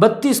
32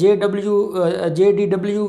JDW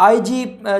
IG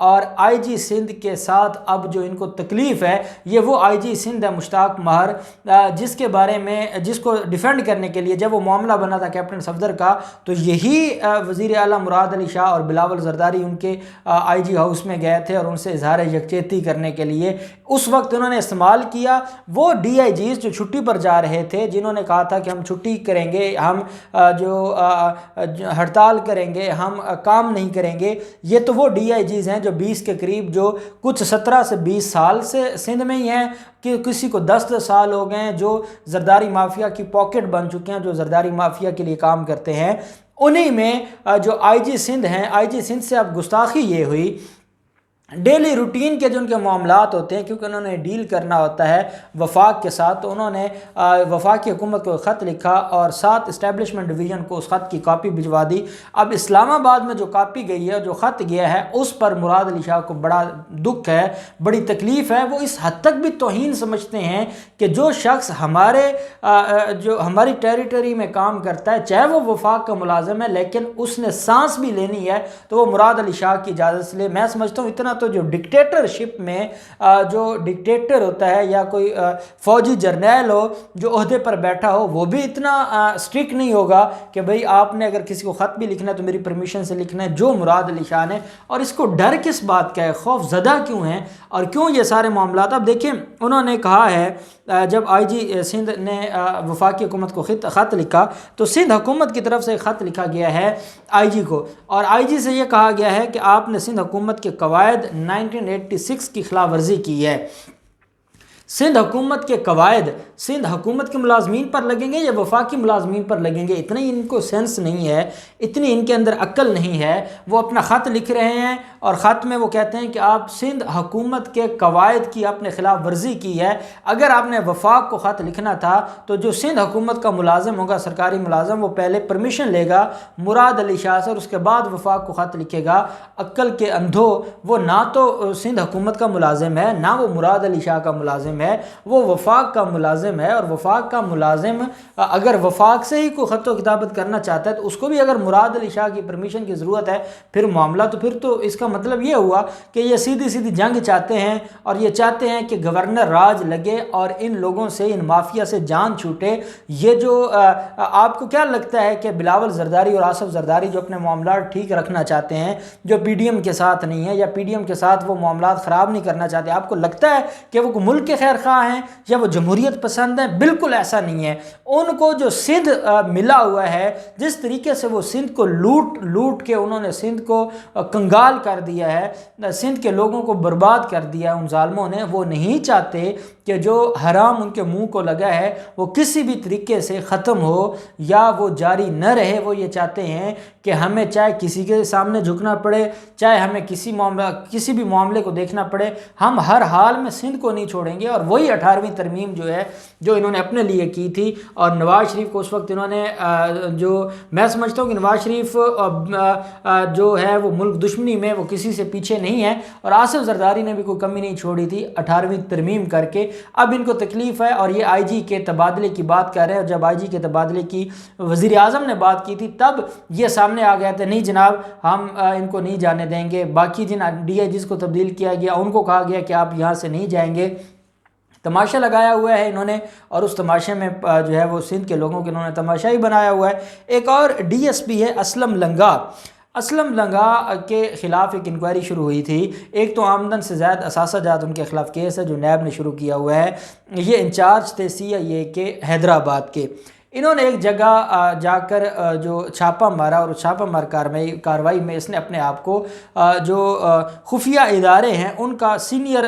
اور آئی جی سندھ کے ساتھ اب جو ان کو تکلیف ہے یہ وہ آئی جی سندھ ہے مشتاق ماہر، جس کے بارے میں جس کو ڈیفینڈ کرنے کے لیے جب وہ معاملہ بنا تھا کیپٹن صفدر کا تو یہی وزیر اعلیٰ مراد علی شاہ اور بلاول زرداری ان کے آئی جی ہاؤس میں گئے تھے اور ان سے اظہار یکجہتی کرنے کے لیے اس وقت انہوں نے استعمال کیا وہ ڈی آئی جیز جو چھٹی پر جا رہے تھے، جنہوں نے کہا تھا کہ ہم چھٹی کریں گے، ہم جو ہڑتال کریں گے، ہم کام نہیں کریں گے۔ یہ تو وہ ڈی آئی جیز ہیں جو 20 کے قریب، جو کچھ 17 سے 20 سال سے سندھ میں ہی ہیں، کہ کسی کو 10 سال ہو گئے ہیں، جو زرداری مافیا کی پاکٹ بن چکے ہیں، جو زرداری مافیا کے لیے کام کرتے ہیں۔ انہی میں جو آئی جی سندھ ہیں، آئی جی سندھ سے اب گستاخی یہ ہوئی، ڈیلی روٹین کے جو ان کے معاملات ہوتے ہیں، کیونکہ انہوں نے ڈیل کرنا ہوتا ہے وفاق کے ساتھ، تو انہوں نے وفاقی حکومت کو خط لکھا اور 7 اسٹیبلشمنٹ ڈویژن کو اس خط کی کاپی بھجوا دی۔ اب اسلام آباد میں جو کاپی گئی ہے، جو خط گیا ہے، اس پر مراد علی شاہ کو بڑا دکھ ہے، بڑی تکلیف ہے۔ وہ اس حد تک بھی توہین سمجھتے ہیں کہ جو شخص ہماری ٹیریٹری میں کام کرتا ہے، چاہے وہ وفاق کا ملازم ہے، لیکن اس نے سانس بھی لینی ہے تو وہ مراد علی شاہ کی اجازت سے لے۔ میں سمجھتا ہوں اتنا تو جو ڈکٹیٹرشپ میں جو ڈکٹیٹر ہوتا ہے یا کوئی فوجی جرنیل ہو جو عہدے پر بیٹھا ہو، وہ بھی اتنا سٹرک نہیں ہوگا کہ بھئی آپ نے اگر کسی کو خط بھی لکھنا ہے تو میری پرمیشن سے لکھنا ہے، جو مراد علی شاہ نے۔ اور اس کو ڈر کس بات کا ہے، خوف زدہ کیوں ہیں اور کیوں یہ سارے معاملات؟ اب دیکھیں انہوں نے کہا ہے جب آئی جی سندھ نے وفاقی حکومت کو خط لکھا تو سندھ حکومت کی طرف سے خط لکھا گیا ہے آئی جی کو، اور آئی جی سے یہ کہا گیا ہے کہ آپ نے سندھ حکومت کے قواعد 1986 کی خلاف ورزی کی ہے۔ سندھ حکومت کے قواعد سندھ حکومت کے ملازمین پر لگیں گے یا وفاقی ملازمین پر لگیں گے؟ اتنا ہی ان کو سینس نہیں ہے، اتنی ان کے اندر عقل نہیں ہے۔ وہ اپنا خط لکھ رہے ہیں اور خط میں وہ کہتے ہیں کہ آپ سندھ حکومت کے قواعد کی آپ نے خلاف ورزی کی ہے۔ اگر آپ نے وفاق کو خط لکھنا تھا تو جو سندھ حکومت کا ملازم ہوگا، سرکاری ملازم، وہ پہلے پرمیشن لے گا مراد علی شاہ سے اور اس کے بعد وفاق کو خط لکھے گا۔ عقل کے اندھو، وہ نہ تو سندھ حکومت کا ملازم ہے، نہ وہ مراد علی شاہ کا ملازم ہے، وہ وفاق کا ملازم ہے۔ اور وفاق کا ملازم اگر وفاق سے ہی کوئی خط و کتابت کرنا چاہتا ہے تو اس کو بھی اگر مراد علی شاہ کی پرمیشن کی ضرورت ہے پھر معاملہ، تو پھر تو اس کا مطلب یہ ہوا کہ یہ سیدھی سیدھی جنگ چاہتے ہیں اور یہ چاہتے ہیں کہ گورنر راج لگے اور ان لوگوں سے، ان مافیا سے جان چھوٹے۔ یہ جو آپ کو کیا لگتا ہے کہ بلاول زرداری اور آصف زرداری جو اپنے معاملات ٹھیک رکھنا چاہتے ہیں، جو پی ڈی ایم کے ساتھ نہیں ہے یا پی ڈی ایم کے ساتھ وہ معاملات خراب نہیں کرنا چاہتے، آپ کو لگتا ہے کہ وہ ملک کے خیر خواہ ہیں یا وہ جمہوریت پسند ہیں؟ بالکل ایسا نہیں ہے۔ ان کو جو سندھ ملا ہوا ہے، جس طریقے سے وہ سندھ کو لوٹ کے انہوں نے سندھ کو کنگال کر دیا ہے، سندھ کے لوگوں کو برباد کر دیا ان ظالموں نے، وہ نہیں چاہتے کہ جو حرام ان کے منہ کو لگا ہے وہ کسی بھی طریقے سے ختم ہو یا وہ جاری نہ رہے۔ وہ یہ چاہتے ہیں کہ ہمیں چاہے کسی کے سامنے جھکنا پڑے، چاہے ہمیں کسی بھی معاملے کو دیکھنا پڑے، ہم ہر حال میں سندھ کو نہیں چھوڑیں گے۔ اور وہی 18ویں ترمیم جو ہے جو انہوں نے اپنے لیے کی تھی، اور نواز شریف کو اس وقت انہوں نے جو میں سمجھتا ہوں کہ نواز شریف جو ہے وہ ملک دشمنی میں وہ کسی سے پیچھے نہیں ہے، اور آصف زرداری نے بھی کوئی کمی نہیں چھوڑی تھی 18ویں ترمیم کر کے۔ اب ان کو تکلیف ہے اور یہ آئی جی کے تبادلے کی بات کر رہے ہیں، اور جب آئی جی کے تبادلے کی وزیر اعظم نے بات کی تھی تب یہ سامنے آ گیا تھا، نہیں جناب ہم ان کو نہیں جانے دیں گے۔ باقی جن ڈی آئی جیز کو تبدیل کیا گیا ان کو کہا گیا کہ آپ یہاں سے نہیں جائیں گے۔ تماشا لگایا ہوا ہے انہوں نے، اور اس تماشے میں جو ہے وہ سندھ کے لوگوں کے انہوں نے تماشا ہی بنایا ہوا ہے۔ ایک اور ڈی ایس پی ہے اسلم لنگا۔ اسلم لنگا کے خلاف ایک انکوائری شروع ہوئی تھی۔ ایک تو آمدن سے زائد اثاثہ جات ان کے خلاف کیس ہے جو نیب نے شروع کیا ہوا ہے۔ یہ انچارج تھے سی آئی اے کے حیدرآباد کے۔ انہوں نے ایک جگہ جا کر جو چھاپہ مارا، اور چھاپہ مار کاروائی میں اس نے اپنے آپ کو جو خفیہ ادارے ہیں ان کا سینئر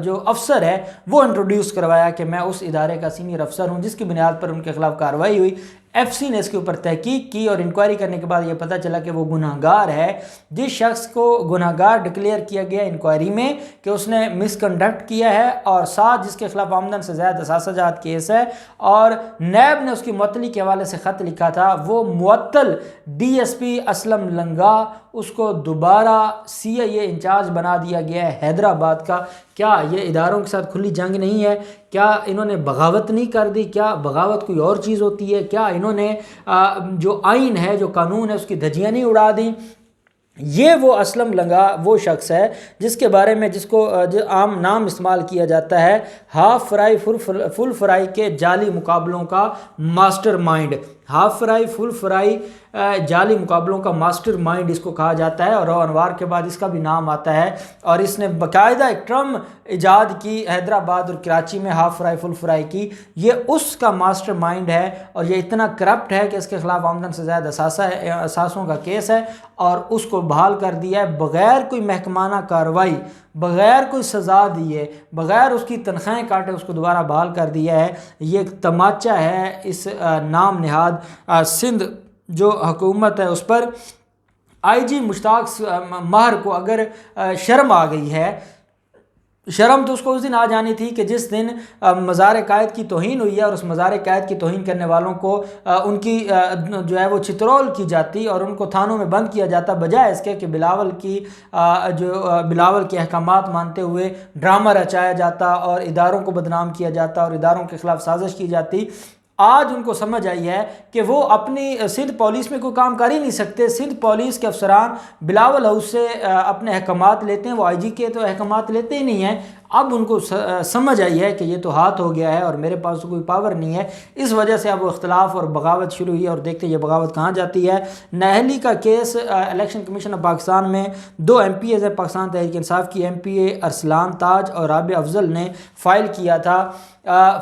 جو افسر ہے وہ انٹروڈیوس کروایا کہ میں اس ادارے کا سینئر افسر ہوں، جس کی بنیاد پر ان کے خلاف کاروائی ہوئی۔ ایف سی نے اس کے اوپر تحقیق کی اور انکوائری کرنے کے بعد یہ پتہ چلا کہ وہ گناہگار ہے۔ جس شخص کو گناہگار ڈکلیئر کیا گیا انکوائری میں کہ اس نے مس کنڈکٹ کیا ہے، اور ساتھ جس کے خلاف آمدن سے زائد اثاثہ جات کیس ہے، اور نیب نے اس کی معطلی کے حوالے سے خط لکھا تھا، وہ معطل ڈی ایس پی اسلم لنگا، اس کو دوبارہ سی آئی اے انچارج بنا دیا گیا ہے حیدرآباد کا۔ کیا یہ اداروں کے ساتھ کھلی جنگ نہیں ہے؟ کیا انہوں نے بغاوت نہیں کر دی؟ کیا بغاوت کوئی اور چیز ہوتی ہے؟ کیا انہوں نے جو آئین ہے، جو قانون ہے، اس کی دھجیاں نہیں اڑا دیں؟ یہ وہ اسلم لنگا وہ شخص ہے جس کے بارے میں جس کو عام نام استعمال کیا جاتا ہے ہاف فرائی فل فرائی کے جعلی مقابلوں کا ماسٹر مائنڈ۔ ہاف فرائی فل فرائی جعلی مقابلوں کا ماسٹر مائنڈ اس کو کہا جاتا ہے، اور رو انوار کے بعد اس کا بھی نام آتا ہے، اور اس نے باقاعدہ ایک ٹرم ایجاد کی حیدرآباد اور کراچی میں ہاف فرائی فل فرائی کی۔ یہ اس کا ماسٹر مائنڈ ہے، اور یہ اتنا کرپٹ ہے کہ اس کے خلاف آمدن سے زائد اثاثوں کا کیس ہے، اور اس کو بحال کر دیا ہے بغیر کوئی محکمانہ کارروائی، بغیر کوئی سزا دیے، بغیر اس کی تنخواہیں کاٹے اس کو دوبارہ بحال کر دیا ہے۔ یہ ایک تماچا ہے اس نام نہاد سندھ جو حکومت ہے اس پر۔ آئی جی مشتاق ماہر کو اگر شرم آ گئی ہے، شرم تو اس کو اس دن آ جانی تھی کہ جس دن مزار قائد کی توہین ہوئی ہے، اور اس مزار قائد کی توہین کرنے والوں کو ان کی جو ہے وہ چترول کی جاتی اور ان کو تھانوں میں بند کیا جاتا، بجائے اس کے کہ بلاول کے احکامات مانتے ہوئے ڈرامہ رچایا جاتا اور اداروں کو بدنام کیا جاتا اور اداروں کے خلاف سازش کی جاتی۔ آج ان کو سمجھ آئی ہے کہ وہ اپنی سندھ پولیس میں کوئی کام کر ہی نہیں سکتے۔ سندھ پولیس کے افسران بلاول ہاؤس سے اپنے احکامات لیتے ہیں، وہ آئی جی کے تو احکامات لیتے ہی نہیں ہیں۔ اب ان کو سمجھ آئی ہے کہ یہ تو ہاتھ ہو گیا ہے اور میرے پاس تو کوئی پاور نہیں ہے، اس وجہ سے اب وہ اختلاف اور بغاوت شروع ہوئی، اور دیکھتے یہ بغاوت کہاں جاتی ہے۔ نااہلی کا case election commission of Pakistan میں 2 MPAs ہیں پاکستان تحریک انصاف کی، MPA ارسلان تاج اور رابع افضل نے فائل کیا تھا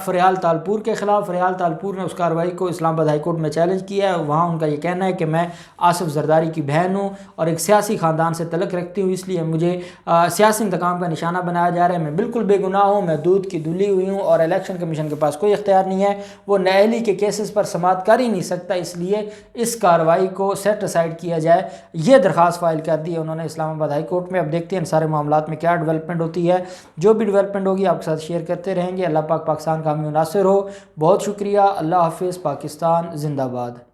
فریال تالپور کے خلاف۔ فریال تالپور نے اس کارروائی کو اسلام آباد ہائی کورٹ میں چیلنج کیا ہے۔ وہاں ان کا یہ کہنا ہے کہ میں آصف زرداری کی بہن ہوں اور ایک سیاسی خاندان سے تعلق رکھتی ہوں، اس لیے مجھے سیاسی انتقام کا نشانہ بنایا جا رہا ہے، میں بالکل بے گناہ ہوں، میں دودھ کی دھلی ہوئی ہوں، اور الیکشن کمیشن کے پاس کوئی اختیار نہیں ہے، وہ نااہلی کے کیسز پر سماعت کر ہی نہیں سکتا، اس لیے اس کارروائی کو سیٹ اسائڈ کیا جائے۔ یہ درخواست فائل کر دی ہے انہوں نے اسلام آباد ہائی کورٹ میں۔ اب دیکھتے ہیں ان سارے معاملات میں کیا ڈیولپمنٹ ہوتی ہے، جو بھی ڈیولپمنٹ ہوگی آپ کے ساتھ شیئر کرتے رہیں گے۔ اللہ پاک پاکستان کا حامی و ناصر ہو۔ بہت شکریہ، اللہ حافظ، پاکستان زندہ باد۔